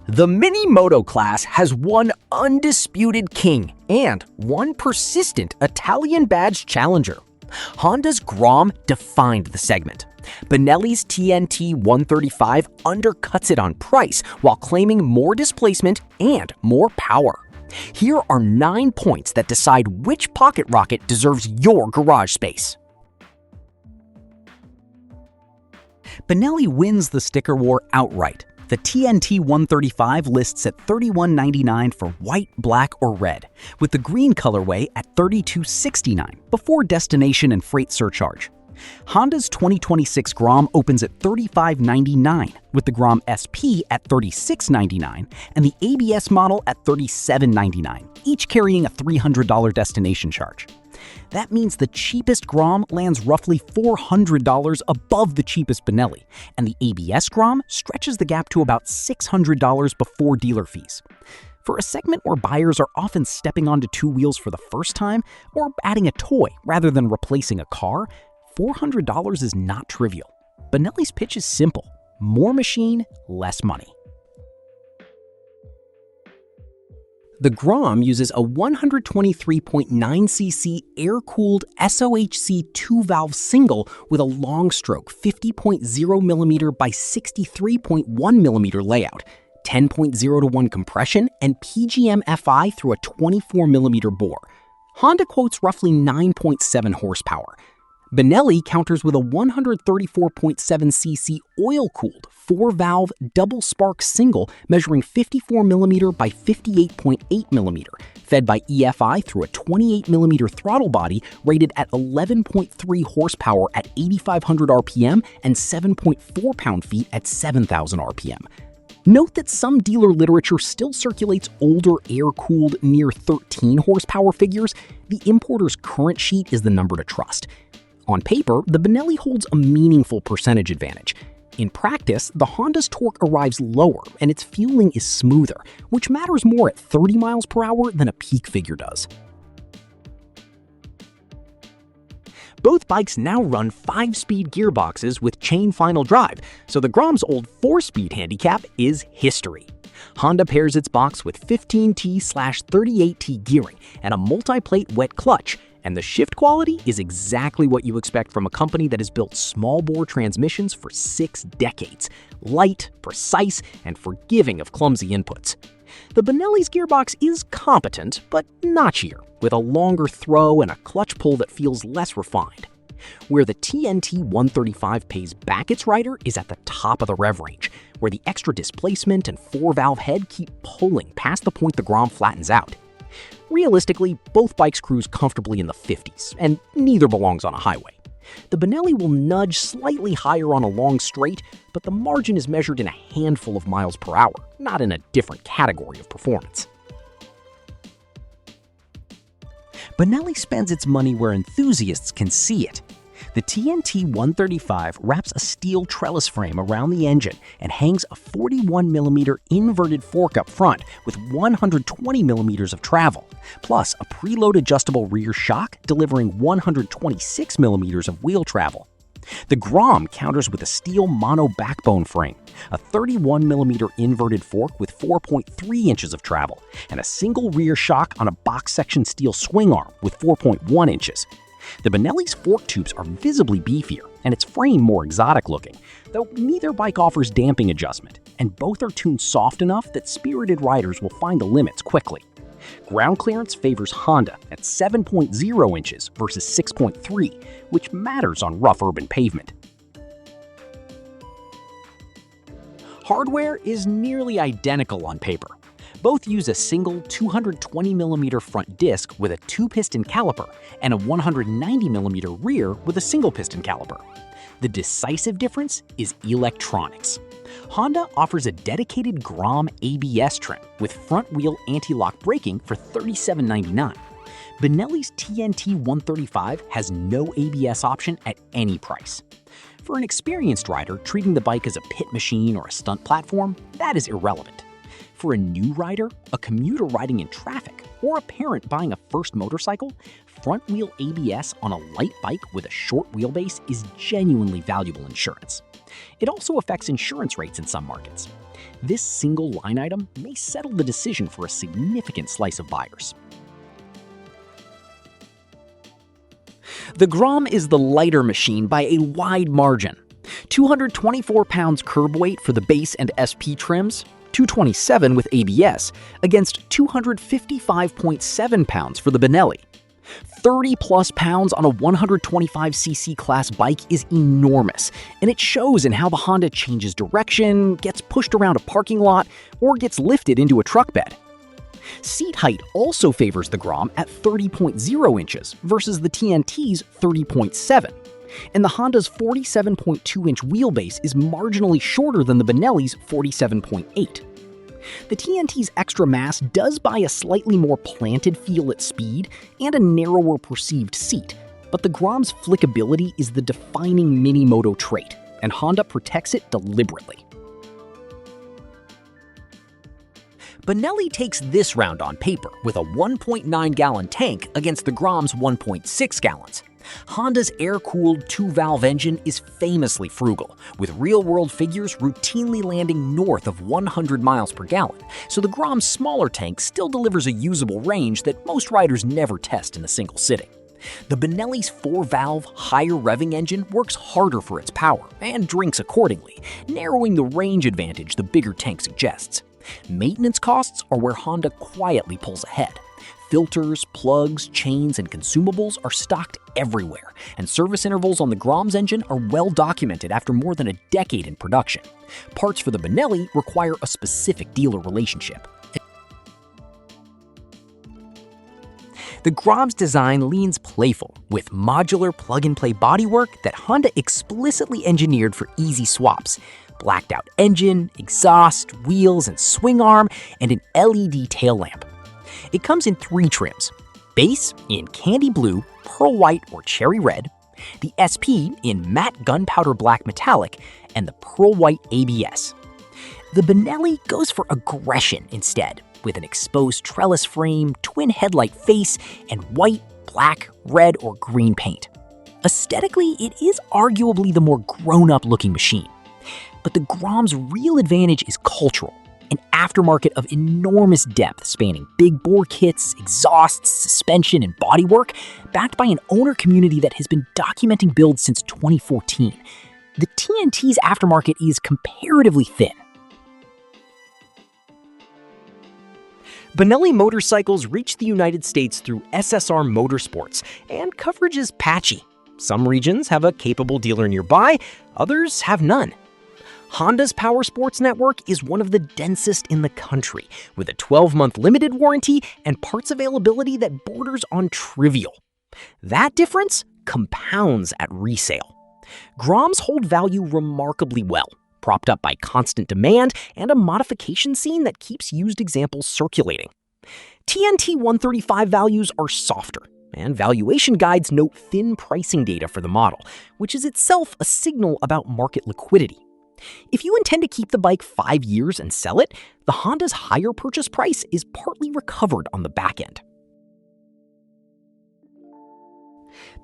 The miniMOTO class has one undisputed king and one persistent Italian badge challenger. Honda's Grom defined the segment. Benelli's TNT 135 undercuts it on price while claiming more displacement and more power. Here are 9 points that decide which pocket rocket deserves your garage space. Benelli wins the sticker war outright. The TNT 135 lists at $31.99 for white, black, or red, with the green colorway at $32.69 before destination and freight surcharge. Honda's 2026 Grom opens at $35.99, with the Grom SP at $36.99 and the ABS model at $37.99, each carrying a $300 destination charge. That means the cheapest Grom lands roughly $400 above the cheapest Benelli, and the ABS Grom stretches the gap to about $600 before dealer fees. For a segment where buyers are often stepping onto two wheels for the first time or adding a toy rather than replacing a car, $400 is not trivial. Benelli's pitch is simple: more machine, less money. The Grom uses a 123.9cc air-cooled SOHC 2-valve single with a long stroke 50.0mm by 63.1mm layout, 10.0-to-1 compression, and PGM FI through a 24mm bore. Honda quotes roughly 9.7 horsepower. Benelli counters with a 134.7cc oil-cooled 4-valve double-spark single measuring 54mm by 58.8mm, fed by EFI through a 28mm throttle body rated at 11.3 horsepower at 8,500 RPM and 7.4 pound-feet at 7,000 RPM. Note that some dealer literature still circulates older air-cooled near 13 horsepower figures. The importer's current sheet is the number to trust. On paper, the Benelli holds a meaningful percentage advantage. In practice, the Honda's torque arrives lower and its fueling is smoother, which matters more at 30 miles per hour than a peak figure does. Both bikes now run 5-speed gearboxes with chain final drive, so the Grom's old 4-speed handicap is history. Honda pairs its box with 15T/38T gearing and a multi-plate wet clutch, and the shift quality is exactly what you expect from a company that has built small-bore transmissions for 6 decades, light, precise, and forgiving of clumsy inputs. The Benelli's gearbox is competent, but notchier, with a longer throw and a clutch pull that feels less refined. Where the TNT 135 pays back its rider is at the top of the rev range, where the extra displacement and 4-valve head keep pulling past the point the Grom flattens out. Realistically, both bikes cruise comfortably in the 50s, and neither belongs on a highway. The Benelli will nudge slightly higher on a long straight, but the margin is measured in a handful of miles per hour, not in a different category of performance. Benelli spends its money where enthusiasts can see it. The TNT 135 wraps a steel trellis frame around the engine and hangs a 41mm inverted fork up front with 120mm of travel, plus a preload adjustable rear shock delivering 126mm of wheel travel. The Grom counters with a steel mono backbone frame, a 31mm inverted fork with 4.3 inches of travel, and a single rear shock on a box section steel swing arm with 4.1 inches. The Benelli's fork tubes are visibly beefier and its frame more exotic looking, though neither bike offers damping adjustment, and both are tuned soft enough that spirited riders will find the limits quickly. Ground clearance favors Honda at 7.0 inches versus 6.3, which matters on rough urban pavement. Hardware is nearly identical on paper. Both use a single 220mm front disc with a 2-piston caliper and a 190mm rear with a single-piston caliper. The decisive difference is electronics. Honda offers a dedicated Grom ABS trim with front-wheel anti-lock braking for $37.99. Benelli's TNT 135 has no ABS option at any price. For an experienced rider treating the bike as a pit machine or a stunt platform, that is irrelevant. For a new rider, a commuter riding in traffic, or a parent buying a first motorcycle, front-wheel ABS on a light bike with a short wheelbase is genuinely valuable insurance. It also affects insurance rates in some markets. This single line item may settle the decision for a significant slice of buyers. The Grom is the lighter machine by a wide margin. 224 pounds curb weight for the base and SP trims, 227 with ABS, against 255.7 pounds for the Benelli. 30-plus pounds on a 125cc class bike is enormous, and it shows in how the Honda changes direction, gets pushed around a parking lot, or gets lifted into a truck bed. Seat height also favors the Grom at 30.0 inches versus the TNT's 30.7, and the Honda's 47.2-inch wheelbase is marginally shorter than the Benelli's 47.8. The TNT's extra mass does buy a slightly more planted feel at speed and a narrower perceived seat, but the Grom's flickability is the defining miniMOTO trait, and Honda protects it deliberately. Benelli takes this round on paper with a 1.9-gallon tank against the Grom's 1.6 gallons. Honda's air-cooled two-valve engine is famously frugal, with real-world figures routinely landing north of 100 miles per gallon, so the Grom's smaller tank still delivers a usable range that most riders never test in a single sitting. The Benelli's 4-valve, higher-revving engine works harder for its power and drinks accordingly, narrowing the range advantage the bigger tank suggests. Maintenance costs are where Honda quietly pulls ahead. Filters, plugs, chains, and consumables are stocked everywhere, and service intervals on the Grom's engine are well documented after more than a decade in production. Parts for the Benelli require a specific dealer relationship. The Grom's design leans playful, with modular plug-and-play bodywork that Honda explicitly engineered for easy swaps. Blacked-out engine, exhaust, wheels, and swing arm, and an LED tail lamp. It comes in 3 trims: base in candy blue, pearl white, or cherry red, the SP in matte gunpowder black metallic, and the pearl white ABS. The Benelli goes for aggression instead, with an exposed trellis frame, twin headlight face, and white, black, red, or green paint. Aesthetically, it is arguably the more grown-up looking machine. But the Grom's real advantage is cultural. An aftermarket of enormous depth spanning big bore kits, exhausts, suspension, and bodywork, backed by an owner community that has been documenting builds since 2014. The TNT's aftermarket is comparatively thin. Benelli motorcycles reached the United States through SSR Motorsports, and coverage is patchy. Some regions have a capable dealer nearby, others have none. Honda's Power Sports network is one of the densest in the country, with a 12-month limited warranty and parts availability that borders on trivial. That difference compounds at resale. Groms hold value remarkably well, propped up by constant demand and a modification scene that keeps used examples circulating. TNT 135 values are softer, and valuation guides note thin pricing data for the model, which is itself a signal about market liquidity. If you intend to keep the bike 5 years and sell it, the Honda's higher purchase price is partly recovered on the back end.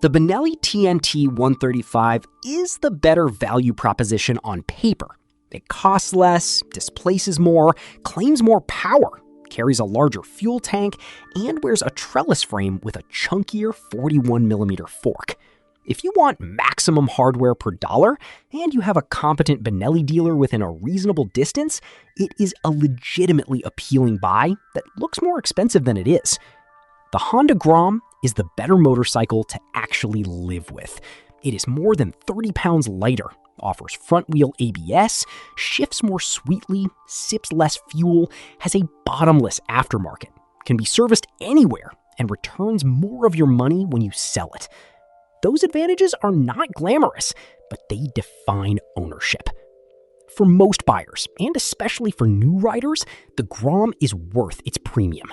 The Benelli TNT 135 is the better value proposition on paper. It costs less, displaces more, claims more power, carries a larger fuel tank, and wears a trellis frame with a chunkier 41mm fork. If you want maximum hardware per dollar, and you have a competent Benelli dealer within a reasonable distance, it is a legitimately appealing buy that looks more expensive than it is. The Honda Grom is the better motorcycle to actually live with. It is more than 30 pounds lighter, offers front-wheel ABS, shifts more sweetly, sips less fuel, has a bottomless aftermarket, can be serviced anywhere, and returns more of your money when you sell it. Those advantages are not glamorous, but they define ownership. For most buyers, and especially for new riders, the Grom is worth its premium.